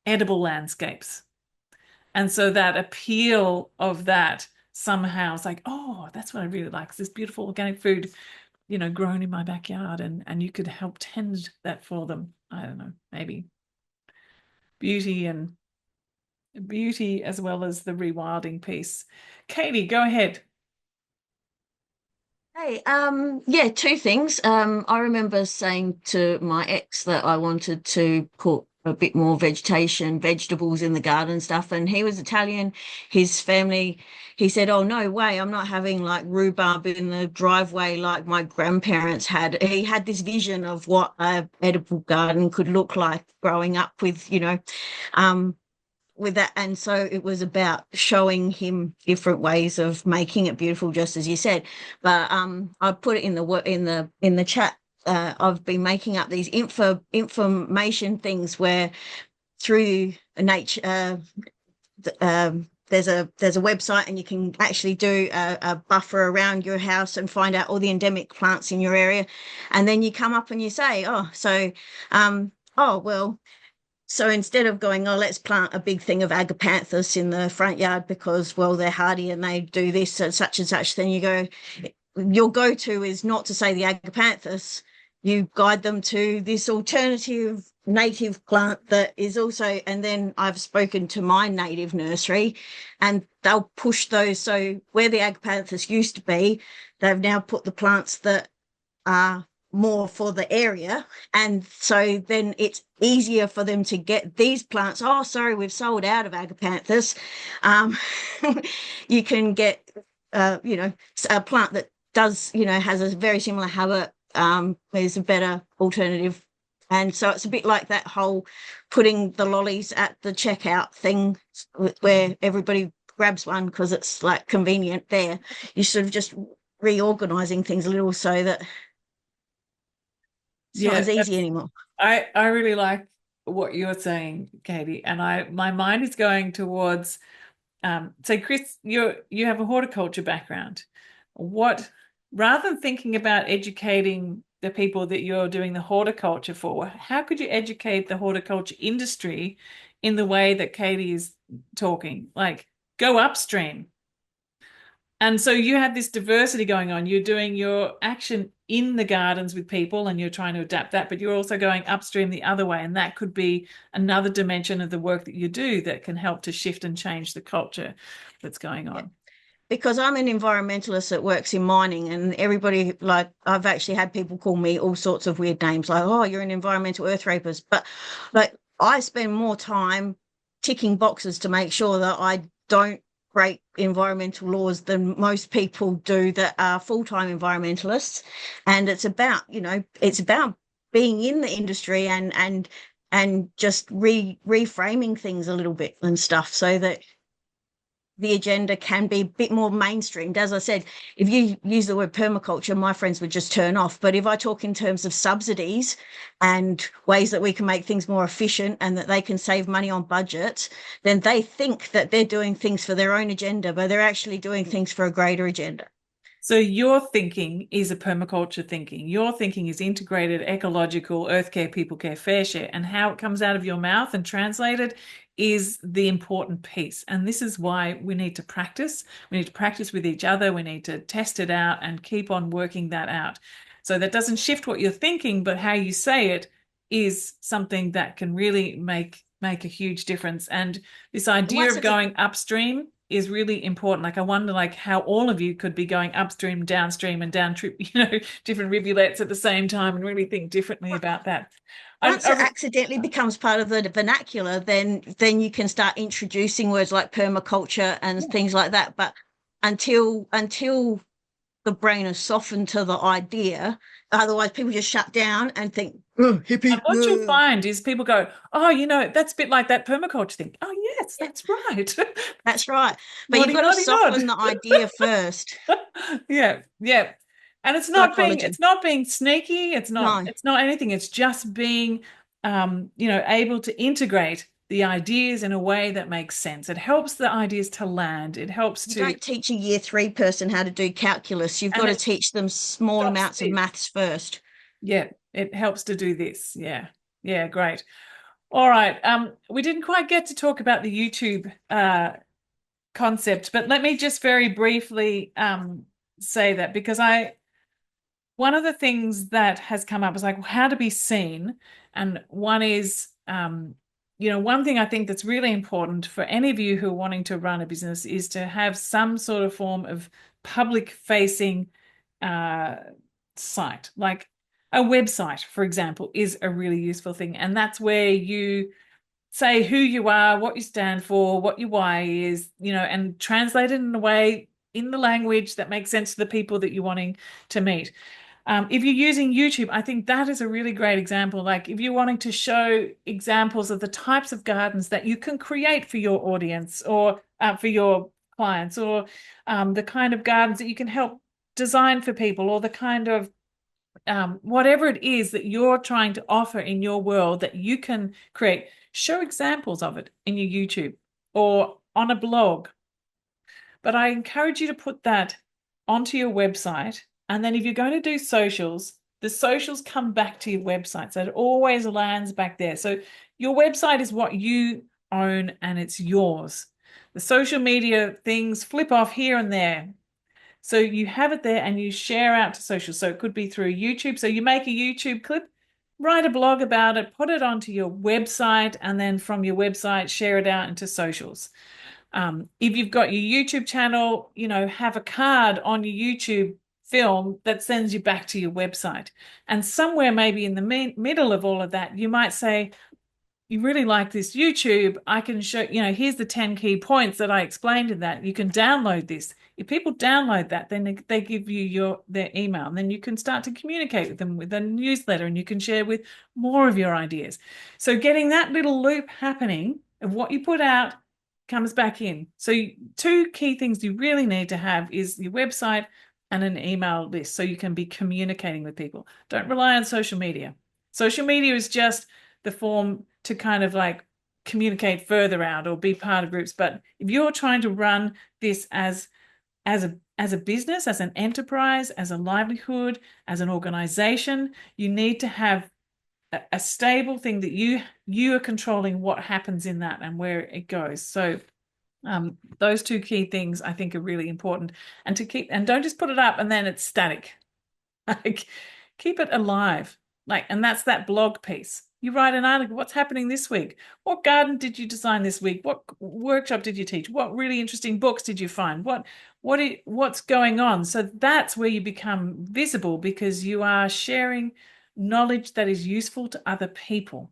edible landscapes. And so that appeal of that somehow is like, oh, that's what I really like. It's this beautiful organic food, grown in my backyard, and you could help tend that for them. I don't know, maybe beauty as well as the rewilding piece. Katie, go ahead. Hey, yeah, two things. I remember saying to my ex that I wanted to put a bit more vegetables in the garden and stuff, and he was Italian. His family, he said, "Oh, no way, I'm not having like rhubarb in the driveway like my grandparents had." He had this vision of what a edible garden could look like growing up with that, and so it was about showing him different ways of making it beautiful, just as you said. But I put it in the chat. I've been making up these information things where through nature, there's a website, and you can actually do a buffer around your house and find out all the endemic plants in your area, and then you come up and you say, so instead of going, oh, let's plant a big thing of agapanthus in the front yard because, well, they're hardy and they do this and such, then you go, your go-to is not to say the agapanthus. You guide them to this alternative native plant that is also, and then I've spoken to my native nursery and they'll push those. So where the agapanthus used to be, they've now put the plants that are more for the area, and so then it's easier for them to get these plants. Oh, sorry, we've sold out of agapanthus. You can get a plant that does has a very similar habit, is a better alternative. And so it's a bit like that whole putting the lollies at the checkout thing where everybody grabs one because it's like convenient there. You sort of just reorganizing things a little so that it's not as easy anymore. I really like what you're saying, Katie, and my mind is going towards so Chris, you have a horticulture background. Rather than thinking about educating the people that you're doing the horticulture for, how could you educate the horticulture industry in the way that Katie is talking? Like, go upstream. And so you have this diversity going on. You're doing your action in the gardens with people and you're trying to adapt that, but you're also going upstream the other way. And that could be another dimension of the work that you do that can help to shift and change the culture that's going on. Yeah. Because I'm an environmentalist that works in mining, and everybody, like, I've actually had people call me all sorts of weird names, like, oh, you're an environmental earth rapist. But like, I spend more time ticking boxes to make sure that I don't break environmental laws than most people do that are full-time environmentalists. And it's about, it's about being in the industry and just reframing things a little bit and stuff so that the agenda can be a bit more mainstreamed. As I said, if you use the word permaculture, my friends would just turn off. But if I talk in terms of subsidies and ways that we can make things more efficient and that they can save money on budget, then they think that they're doing things for their own agenda, but they're actually doing things for a greater agenda. So your thinking is a permaculture thinking. Your thinking is integrated, ecological, earth care, people care, fair share. And how it comes out of your mouth and translated is the important piece. And this is why we need to practice. We need to practice with each other. We need to test it out and keep on working that out. So that doesn't shift what you're thinking, but how you say it is something that can really make a huge difference. And this idea of going upstream is really important. Like, I wonder how all of you could be going upstream, downstream, and different rivulets at the same time and really think differently about that. Once it accidentally becomes part of the vernacular, then you can start introducing words like permaculture and things like that. But until the brain is softened to the idea, otherwise people just shut down and think, oh, hippie. And what you'll find is people go, oh, that's a bit like that permaculture thing. Oh, yes, that's right. That's right. But you've got to soften the idea first. Yeah. And it's not being sneaky. It's not anything. It's just being able to integrate the ideas in a way that makes sense. It helps the ideas to land. It helps to. You don't teach a year 3 person how to do calculus. You've got to teach them small amounts of maths first. Yeah, it helps to do this. Yeah, great. All right. We didn't quite get to talk about the YouTube concept, but let me just very briefly say that, because one of the things that has come up is like how to be seen, and one is one thing I think that's really important for any of you who are wanting to run a business is to have some sort of form of public facing site. Like a website, for example, is a really useful thing, and that's where you say who you are, what you stand for, what your why is, and translate it in a way, in the language that makes sense to the people that you're wanting to meet. If you're using YouTube, I think that is a really great example. Like if you're wanting to show examples of the types of gardens that you can create for your audience or for your clients, or the kind of gardens that you can help design for people, or the kind of whatever it is that you're trying to offer in your world that you can create, show examples of it in your YouTube or on a blog. But I encourage you to put that onto your website. And then if you're going to do socials, the socials come back to your website. So it always lands back there. So your website is what you own and it's yours. The social media things flip off here and there. So you have it there and you share out to social. So it could be through YouTube. So you make a YouTube clip, write a blog about it, put it onto your website, and then from your website, share it out into socials. If you've got your YouTube channel, have a card on your YouTube film that sends you back to your website. And somewhere maybe in the middle of all of that, you might say, you really like this YouTube, I can show, here's the 10 key points that I explained in that. You can download this. If people download that, then they give you their email, and then you can start to communicate with them with a newsletter, and you can share with more of your ideas. So getting that little loop happening of what you put out comes back in. So 2 key things you really need to have is your website and an email list, so you can be communicating with people. Don't rely on social media. Social media is just the form to kind of like communicate further out or be part of groups. But if you're trying to run this as a business, as an enterprise, as a livelihood, as an organization, you need to have a stable thing that you are controlling what happens in that and where it goes. So those 2 key things I think are really important, and don't just put it up and then it's static. Like keep it alive. And that's that blog piece. You write an article. What's happening this week? What garden did you design this week? What workshop did you teach? What really interesting books did you find? What's going on? So that's where you become visible, because you are sharing knowledge that is useful to other people.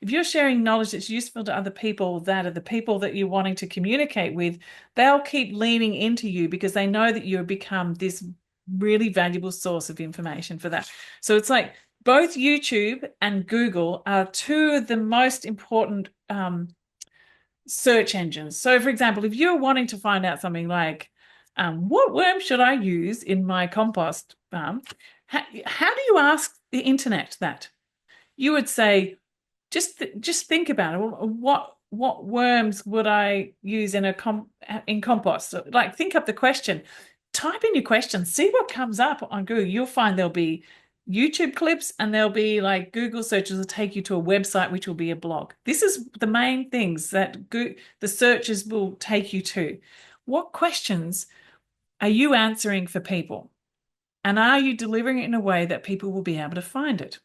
If you're sharing knowledge that's useful to other people, that are the people that you're wanting to communicate with, they'll keep leaning into you because they know that you've become this really valuable source of information for that. So it's like both YouTube and Google are 2 of the most important search engines. So, for example, if you're wanting to find out something like, what worm should I use in my compost farm? How do you ask the internet that? You would say, just think about it. What worms would I use in compost? So, like, think up the question. Type in your question. See what comes up on Google. You'll find there'll be YouTube clips, and there'll be like Google searches will take you to a website, which will be a blog. This is the main things that the searches will take you to. What questions are you answering for people? And are you delivering it in a way that people will be able to find it?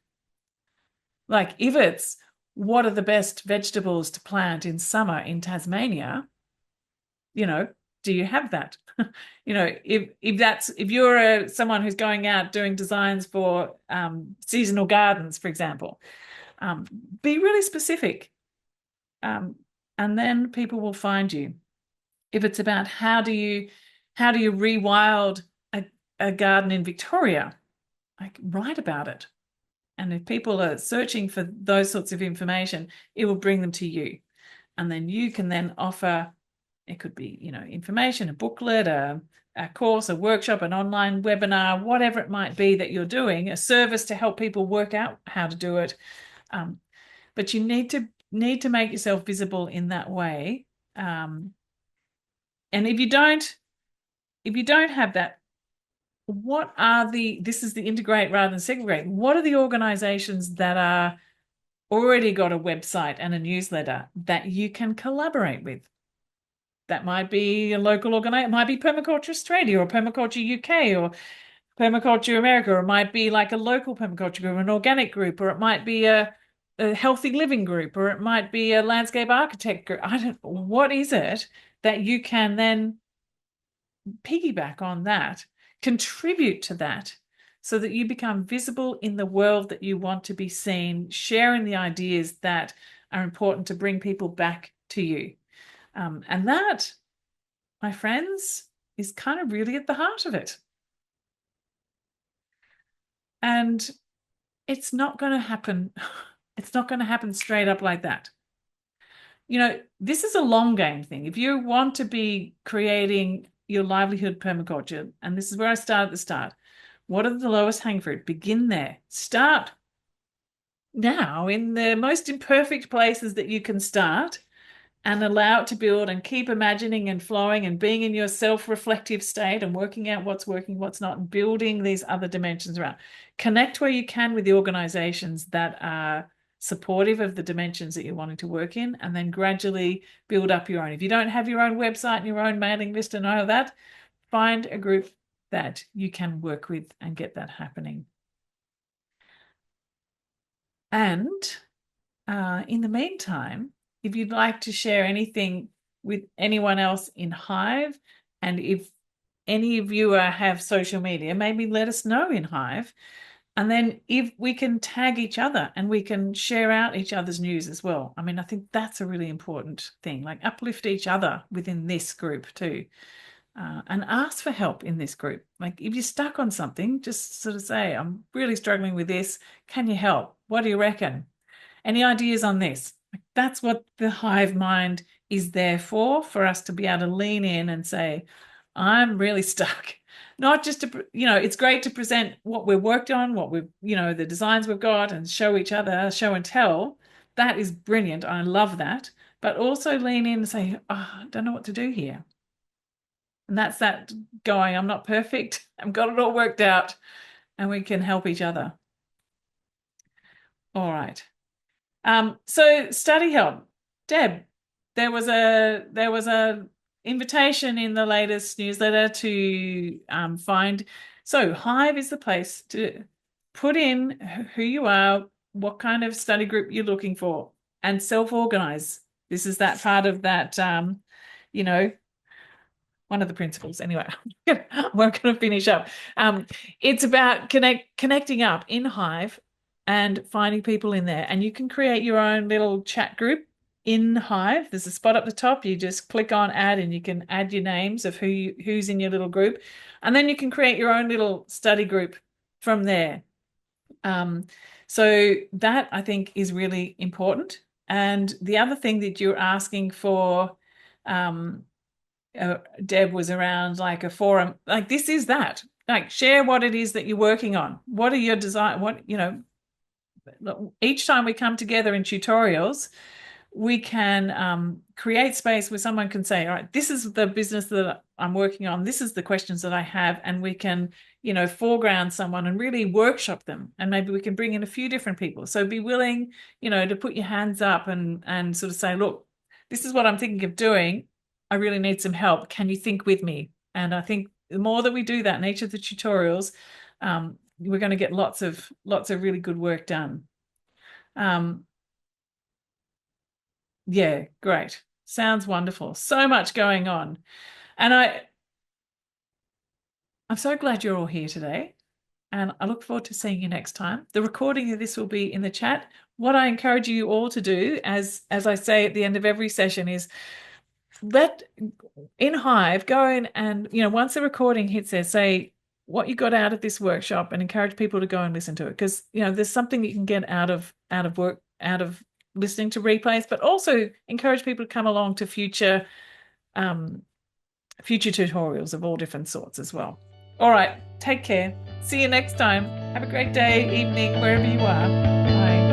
Like if it's, what are the best vegetables to plant in summer in Tasmania? Do you have that? If you're someone who's going out doing designs for seasonal gardens, for example, Be really specific, and then people will find you. If it's about how do you rewild a garden in Victoria, like, write about it. And if people are searching for those sorts of information, it will bring them to you. And then you can then offer, it could be, information, a booklet, a course, a workshop, an online webinar, whatever it might be that you're doing, a service to help people work out how to do it. But you need to make yourself visible in that way. And if you don't have that, this is the integrate rather than segregate. What are the organizations that are already got a website and a newsletter that you can collaborate with? That might be a local organization, it might be Permaculture Australia or Permaculture UK or Permaculture America, or it might be like a local permaculture group, an organic group, or it might be a healthy living group, or it might be a landscape architect group. What is it that you can then piggyback on that, contribute to that, so that you become visible in the world that you want to be seen, sharing the ideas that are important to bring people back to you. And that, my friends, is kind of really at the heart of it. And it's not going to happen. It's not going to happen straight up like that. This is a long game thing. If you want to be creating your livelihood permaculture, and this is where I start at the start, what are the lowest hanging fruit? Begin there. Start now in the most imperfect places that you can start, and allow it to build, and keep imagining and flowing and being in your self-reflective state and working out what's working, what's not, and building these other dimensions around. Connect where you can with the organizations that are supportive of the dimensions that you're wanting to work in, and then gradually build up your own. If you don't have your own website and your own mailing list and all of that, find a group that you can work with and get that happening. And in the meantime, if you'd like to share anything with anyone else in Hive, and if any of you have social media, maybe let us know in Hive. And then if we can tag each other and we can share out each other's news as well. I mean, I think that's a really important thing, like uplift each other within this group too. And ask for help in this group. Like if you're stuck on something, just sort of say, I'm really struggling with this. Can you help? What do you reckon? Any ideas on this? That's what the hive mind is there for us to be able to lean in and say, I'm really stuck. Not just to, it's great to present what we've worked on, what we've, the designs we've got, and show each other, show and tell. That is brilliant. I love that. But also lean in and say, I don't know what to do here. And that's that going, I'm not perfect. I've got it all worked out, and we can help each other. All right. So study help. Deb, there was a invitation in the latest newsletter to find. So Hive is the place to put in who you are, what kind of study group you're looking for, and self-organize. This is that part of that, one of the principles. Anyway, we're going to finish up. It's about connecting up in Hive and finding people in there. And you can create your own little chat group in Hive. There's a spot up the top. You just click on add, and you can add your names of who's in your little group. And then you can create your own little study group from there. So that, I think, is really important. And the other thing that you're asking for, Deb, was around like a forum. Like this is that. Like share what it is that you're working on. What are your design? Each time we come together in tutorials, we can create space where someone can say, all right, this is the business that I'm working on. This is the questions that I have. And we can, foreground someone and really workshop them. And maybe we can bring in a few different people. So be willing, to put your hands up and sort of say, look, this is what I'm thinking of doing. I really need some help. Can you think with me? And I think the more that we do that in each of the tutorials, we're going to get lots of really good work done. Yeah, great. Sounds wonderful. So much going on. And I'm so glad you're all here today. And I look forward to seeing you next time. The recording of this will be in the chat. what I encourage you all to do, as I say at the end of every session, is let in Hive go in and, once the recording hits there, say what you got out of this workshop and encourage people to go and listen to it, because there's something you can get out of work, out of listening to replays, but also encourage people to come along to future tutorials of all different sorts as well. All right, take care. See you next time. Have a great day, evening, wherever you are. Bye.